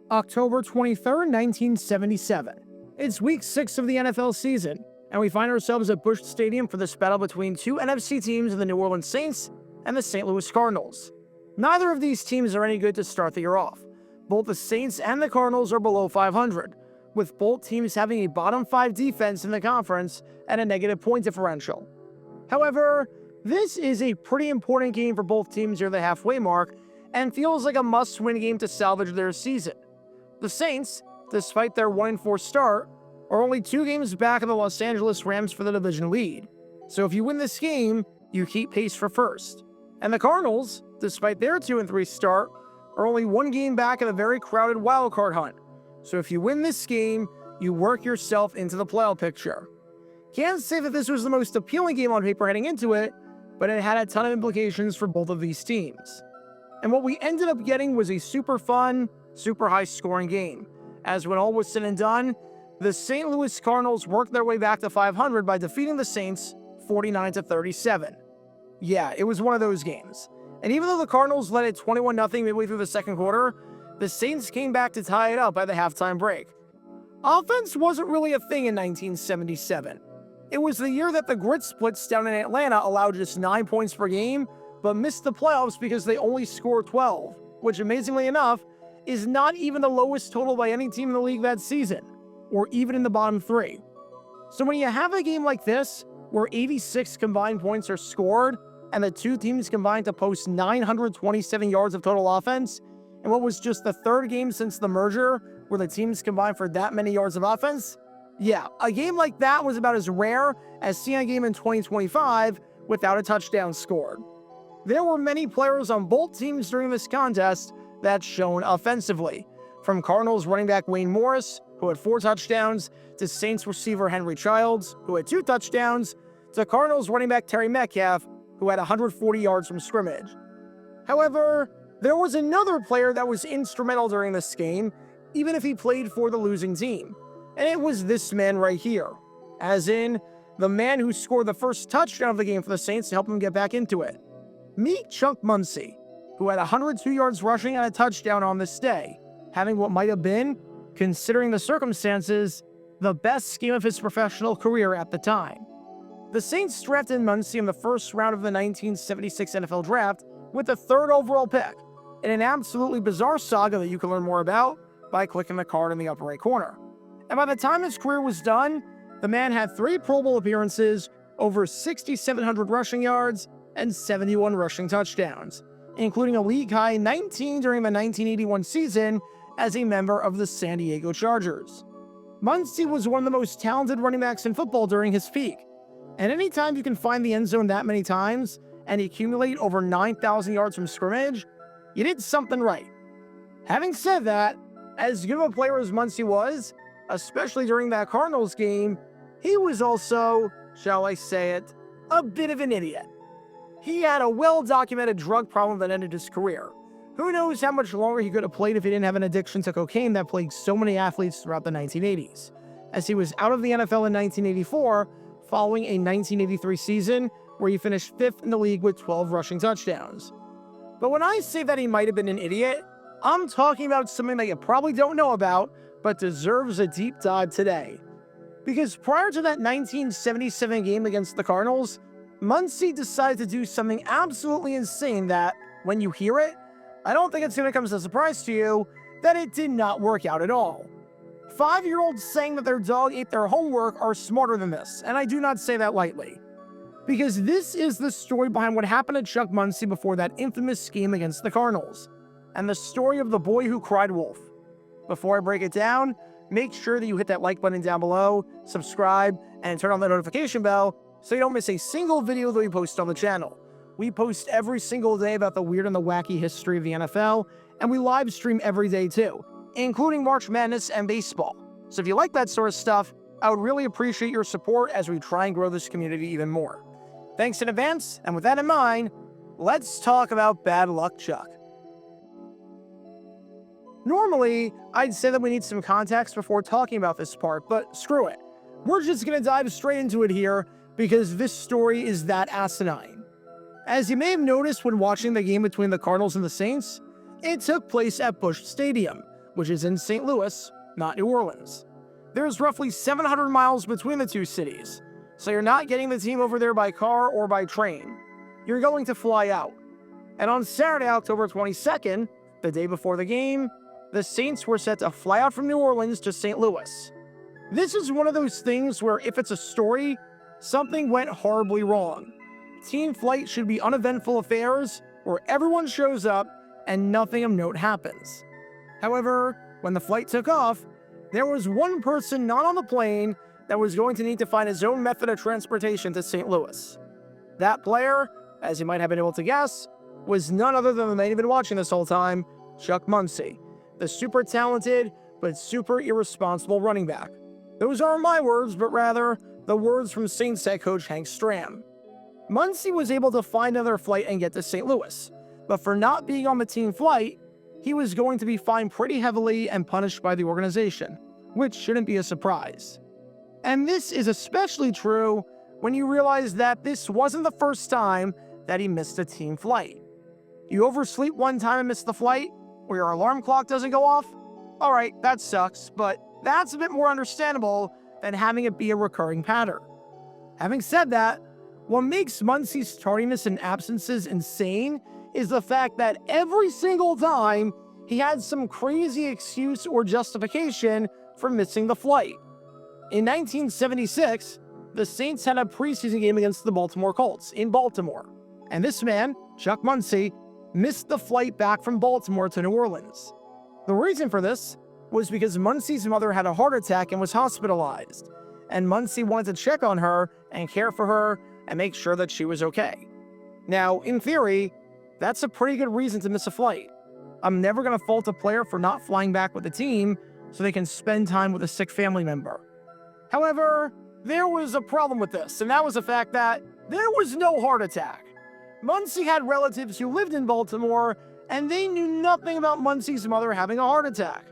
October 23rd, 1977. It's week 6 of the NFL season, and we find ourselves at Busch Stadium for this battle between two NFC teams in the New Orleans Saints and the St. Louis Cardinals. Neither of these teams are any good to start the year off. Both the Saints and the Cardinals are below 500, with both teams having a bottom 5 defense in the conference and a negative point differential. However, this is a pretty important game for both teams near the halfway mark and feels like a must-win game to salvage their season. The Saints, despite their 1-4 start, are only 2 games back of the Los Angeles Rams for the division lead. So if you win this game, you keep pace for first. And the Cardinals, despite their 2-3 start, are only 1 game back of a very crowded wildcard hunt. So if you win this game, you work yourself into the playoff picture. Can't say that this was the most appealing game on paper heading into it, but it had a ton of implications for both of these teams. And what we ended up getting was a super fun, super high-scoring game, as when all was said and done, the St. Louis Cardinals worked their way back to 500 by defeating the Saints 49-37. Yeah, it was one of those games. And even though the Cardinals led it 21-0 midway through the second quarter, the Saints came back to tie it up by the halftime break. Offense wasn't really a thing in 1977. It was the year that the grit splits down in Atlanta allowed just 9 points per game, but missed the playoffs because they only scored 12, which amazingly enough, is not even the lowest total by any team in the league that season, or even in the bottom 3. So when you have a game like this, where 86 combined points are scored, and the two teams combined to post 927 yards of total offense, and what was just the 3rd game since the merger where the teams combined for that many yards of offense, yeah, a game like that was about as rare as seeing a game in 2025 without a touchdown scored. There were many players on both teams during this contest that shone offensively, from Cardinals running back Wayne Morris, who had 4 touchdowns, to Saints receiver Henry Childs, who had 2 touchdowns, to Cardinals running back Terry Metcalf, who had 140 yards from scrimmage. However, there was another player that was instrumental during this game, even if he played for the losing team, and it was this man right here, as in, the man who scored the first touchdown of the game for the Saints to help him get back into it. Meet Chuck Muncie, who had 102 yards rushing and a touchdown on this day, having what might have been, considering the circumstances, the best game of his professional career at the time. The Saints drafted Muncie in the first round of the 1976 NFL Draft with the 3rd overall pick, in an absolutely bizarre saga that you can learn more about by clicking the card in the upper right corner. And by the time his career was done, the man had 3 Pro Bowl appearances, over 6,700 rushing yards, and 71 rushing touchdowns, including a league-high 19 during the 1981 season as a member of the San Diego Chargers. Muncie was one of the most talented running backs in football during his peak, and anytime you can find the end zone that many times and accumulate over 9,000 yards from scrimmage, you did something right. Having said that, as good of a player as Muncie was, especially during that Cardinals game, he was also, shall I say it, a bit of an idiot. He had a well-documented drug problem that ended his career. Who knows how much longer he could have played if he didn't have an addiction to cocaine that plagued so many athletes throughout the 1980s, as he was out of the NFL in 1984 following a 1983 season where he finished 5th in the league with 12 rushing touchdowns. But when I say that he might have been an idiot, I'm talking about something that you probably don't know about, but deserves a deep dive today. Because prior to that 1977 game against the Cardinals, Muncie decided to do something absolutely insane that, when you hear it, I don't think it's going to come as a surprise to you that it did not work out at all. 5-year-olds saying that their dog ate their homework are smarter than this, and I do not say that lightly. Because this is the story behind what happened to Chuck Muncie before that infamous game against the Cardinals, and the story of the boy who cried wolf. Before I break it down, make sure that you hit that like button down below, subscribe, and turn on the notification bell so you don't miss a single video that we post on the channel. We post every single day about the weird and the wacky history of the NFL, and we live stream every day too, including March Madness and baseball. So if you like that sort of stuff, I would really appreciate your support as we try and grow this community even more. Thanks in advance, and with that in mind, let's talk about Bad Luck Chuck. Normally, I'd say that we need some context before talking about this part, but screw it. We're just gonna dive straight into it here because this story is that asinine. As you may have noticed when watching the game between the Cardinals and the Saints, it took place at Busch Stadium, which is in St. Louis, not New Orleans. There's roughly 700 miles between the two cities, so you're not getting the team over there by car or by train. You're going to fly out. And on Saturday, October 22nd, the day before the game, the Saints were set to fly out from New Orleans to St. Louis. This is one of those things where if it's a story, something went horribly wrong. Team flight should be uneventful affairs where everyone shows up and nothing of note happens. However, when the flight took off, there was one person not on the plane that was going to need to find his own method of transportation to St. Louis. That player, as you might have been able to guess, was none other than the man you've been watching this whole time, Chuck Muncie, the super talented but super irresponsible running back. Those aren't my words, but rather the words from Saints head coach Hank Stram. Muncie was able to find another flight and get to St. Louis, but for not being on the team flight, he was going to be fined pretty heavily and punished by the organization, which shouldn't be a surprise. And this is especially true when you realize that this wasn't the first time that he missed a team flight. You oversleep one time and miss the flight, or your alarm clock doesn't go off? Alright, that sucks, but that's a bit more understandable than having it be a recurring pattern. Having said that, what makes Muncie's tardiness and absences insane is the fact that every single time he had some crazy excuse or justification for missing the flight. In 1976, the Saints had a preseason game against the Baltimore Colts in Baltimore, and this man, Chuck Muncie, missed the flight back from Baltimore to New Orleans. The reason for this was because Muncie's mother had a heart attack and was hospitalized, and Muncie wanted to check on her and care for her and make sure that she was okay. Now, in theory, that's a pretty good reason to miss a flight. I'm never going to fault a player for not flying back with the team so they can spend time with a sick family member. However, there was a problem with this, and that was the fact that there was no heart attack. Muncie had relatives who lived in Baltimore, and they knew nothing about Muncie's mother having a heart attack.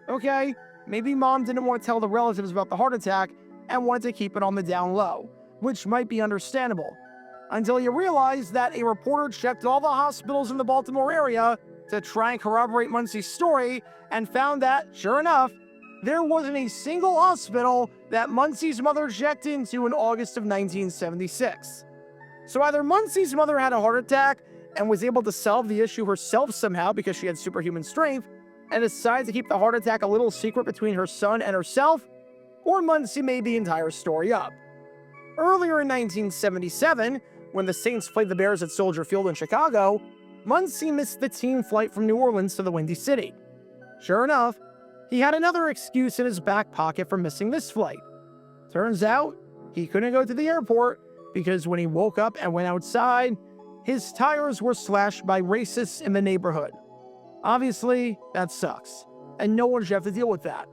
Okay, maybe mom didn't want to tell the relatives about the heart attack and wanted to keep it on the down low, which might be understandable, until you realize that a reporter checked all the hospitals in the Baltimore area to try and corroborate Muncie's story and found that, sure enough, there wasn't a single hospital that Muncie's mother checked into in August of 1976. So either Muncie's mother had a heart attack and was able to solve the issue herself somehow because she had superhuman strength and decided to keep the heart attack a little secret between her son and herself, or Muncie made the entire story up. Earlier in 1977, when the Saints played the Bears at Soldier Field in Chicago, Muncie missed the team flight from New Orleans to the Windy City. Sure enough, he had another excuse in his back pocket for missing this flight. Turns out, he couldn't go to the airport because when he woke up and went outside, his tires were slashed by racists in the neighborhood. Obviously, that sucks, and no one should have to deal with that.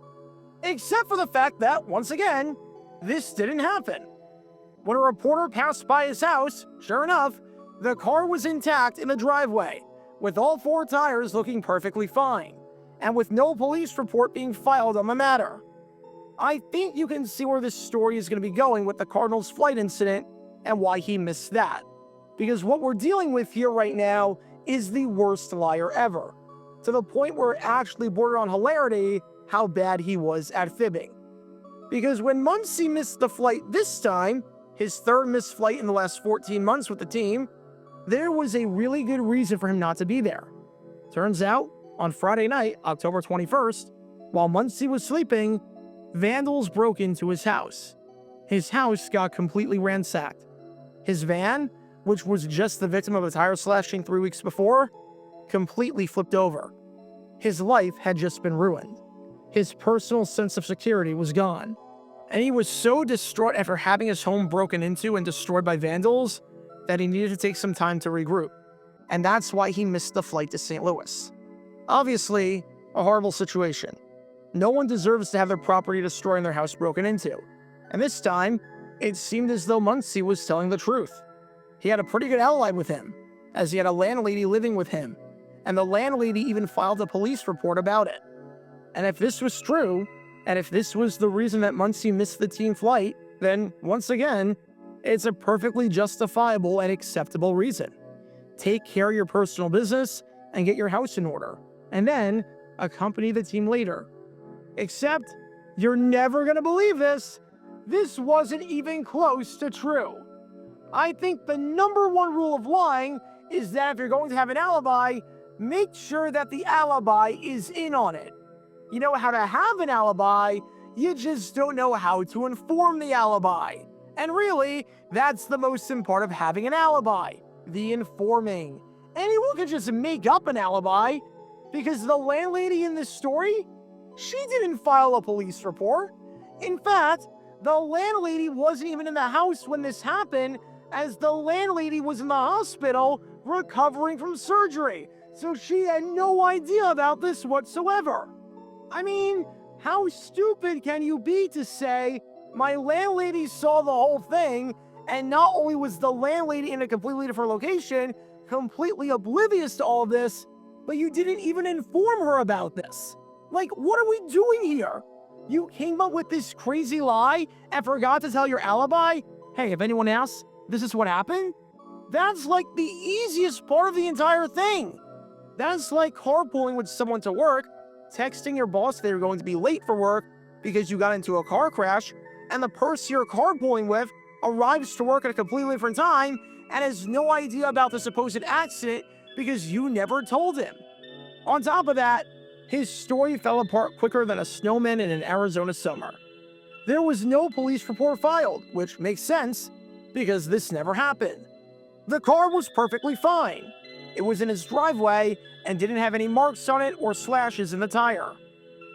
Except for the fact that, once again, this didn't happen. When a reporter passed by his house, sure enough, the car was intact in the driveway, with all four tires looking perfectly fine, and with no police report being filed on the matter. I think you can see where this story is going to be going with the Cardinals' flight incident and why he missed that. Because what we're dealing with here right now is the worst liar ever, to the point where it actually bordered on hilarity how bad he was at fibbing. Because when Muncie missed the flight this time, his third missed flight in the last 14 months with the team, there was a really good reason for him not to be there. Turns out, on Friday night, October 21st, while Muncie was sleeping, vandals broke into his house. His house got completely ransacked. His van, which was just the victim of a tire slashing 3 weeks before, completely flipped over. His life had just been ruined. His personal sense of security was gone. And he was so distraught after having his home broken into and destroyed by vandals that he needed to take some time to regroup. And that's why he missed the flight to St. Louis. Obviously, a horrible situation. No one deserves to have their property destroyed and their house broken into. And this time, it seemed as though Muncie was telling the truth. He had a pretty good ally with him, as he had a landlady living with him, and the landlady even filed a police report about it. And if this was true, and if this was the reason that Muncie missed the team flight, then, once again, it's a perfectly justifiable and acceptable reason. Take care of your personal business and get your house in order. And then, accompany the team later. Except, you're never gonna believe this, this wasn't even close to true. I think the number one rule of lying is that if you're going to have an alibi, make sure that the alibi is in on it. You know how to have an alibi, you just don't know how to inform the alibi. And really, that's the most important part of having an alibi, the informing. Anyone can just make up an alibi, because the landlady in this story, she didn't file a police report. In fact, the landlady wasn't even in the house when this happened, as the landlady was in the hospital recovering from surgery. So she had no idea about this whatsoever. I mean, how stupid can you be to say, my landlady saw the whole thing, and not only was the landlady in a completely different location, completely oblivious to all of this, but you didn't even inform her about this. Like, what are we doing here? You came up with this crazy lie and forgot to tell your alibi? Hey, if anyone asks, this is what happened? That's like the easiest part of the entire thing. That's like carpooling with someone to work, texting your boss that you're going to be late for work because you got into a car crash, and the person you're carpooling with arrives to work at a completely different time and has no idea about the supposed accident because you never told him. On top of that, his story fell apart quicker than a snowman in an Arizona summer. There was no police report filed, which makes sense because this never happened. The car was perfectly fine. It was in his driveway and didn't have any marks on it or slashes in the tire.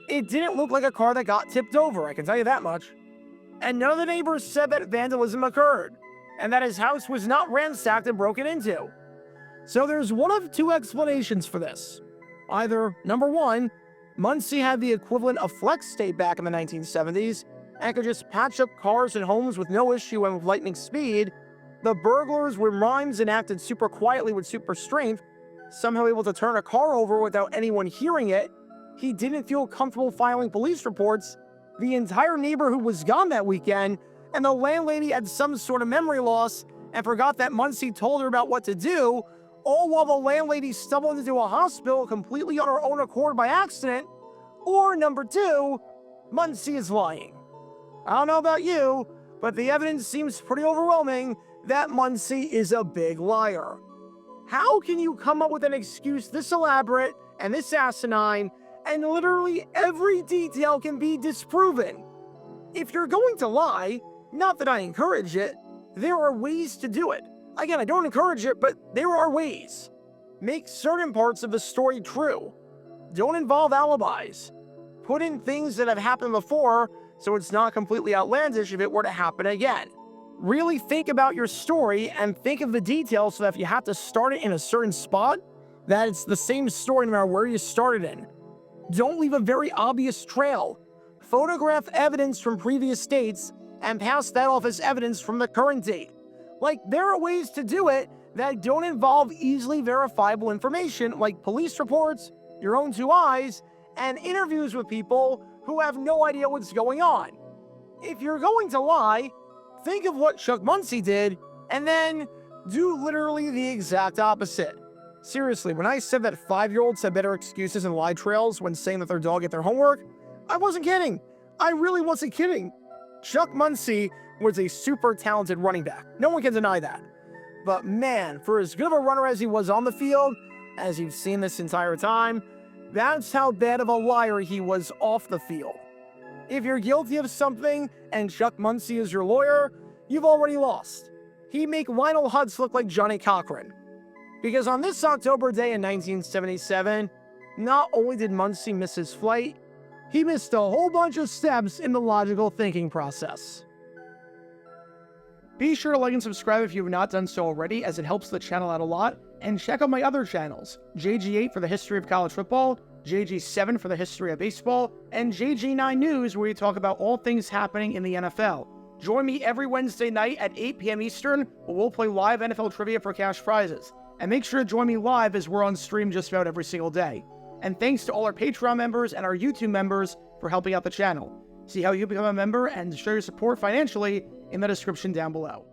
It didn't look like a car that got tipped over, I can tell you that much. And none of the neighbors said that vandalism occurred, and that his house was not ransacked and broken into. So there's one of two explanations for this. Either, number one, Muncie had the equivalent of flex state back in the 1970s, and could just patch up cars and homes with no issue and with lightning speed. The burglars were mimes and acted super quietly with super strength, somehow able to turn a car over without anyone hearing it. He didn't feel comfortable filing police reports. The entire neighborhood was gone that weekend, and the landlady had some sort of memory loss and forgot that Muncie told her about what to do, all while the landlady stumbled into a hospital completely on her own accord by accident. Or number two, Muncie is lying. I don't know about you, but the evidence seems pretty overwhelming that Muncie is a big liar. How can you come up with an excuse this elaborate and this asinine, and literally every detail can be disproven? If you're going to lie, not that I encourage it, there are ways to do it. Again, I don't encourage it, but there are ways. Make certain parts of the story true. Don't involve alibis. Put in things that have happened before so it's not completely outlandish if it were to happen again. Really think about your story and think of the details so that if you have to start it in a certain spot, that it's the same story no matter where you started in. Don't leave a very obvious trail. Photograph evidence from previous dates and pass that off as evidence from the current date. Like, there are ways to do it that don't involve easily verifiable information, like police reports, your own two eyes, and interviews with people who have no idea what's going on. If you're going to lie, think of what Chuck Muncie did, and then do literally the exact opposite. Seriously, when I said that 5-year-olds have better excuses and lie trails when saying that their dog ate their homework, I wasn't kidding. I really wasn't kidding. Chuck Muncie was a super talented running back. No one can deny that. But man, for as good of a runner as he was on the field, as you've seen this entire time, that's how bad of a liar he was off the field. If you're guilty of something and Chuck Muncie is your lawyer, you've already lost. He'd make Lionel Hutz look like Johnny Cochran. Because on this October day in 1977, not only did Muncie miss his flight, he missed a whole bunch of steps in the logical thinking process. Be sure to like and subscribe if you have not done so already, as it helps the channel out a lot, and check out my other channels, JG8 for the history of college football, JG7 for the history of baseball, and JG9 News, where we talk about all things happening in the NFL. Join me every Wednesday night at 8 p.m. Eastern, where we'll play live NFL trivia for cash prizes. And make sure to join me live, as we're on stream just about every single day. And thanks to all our Patreon members and our YouTube members for helping out the channel. See how you become a member and show your support financially in the description down below.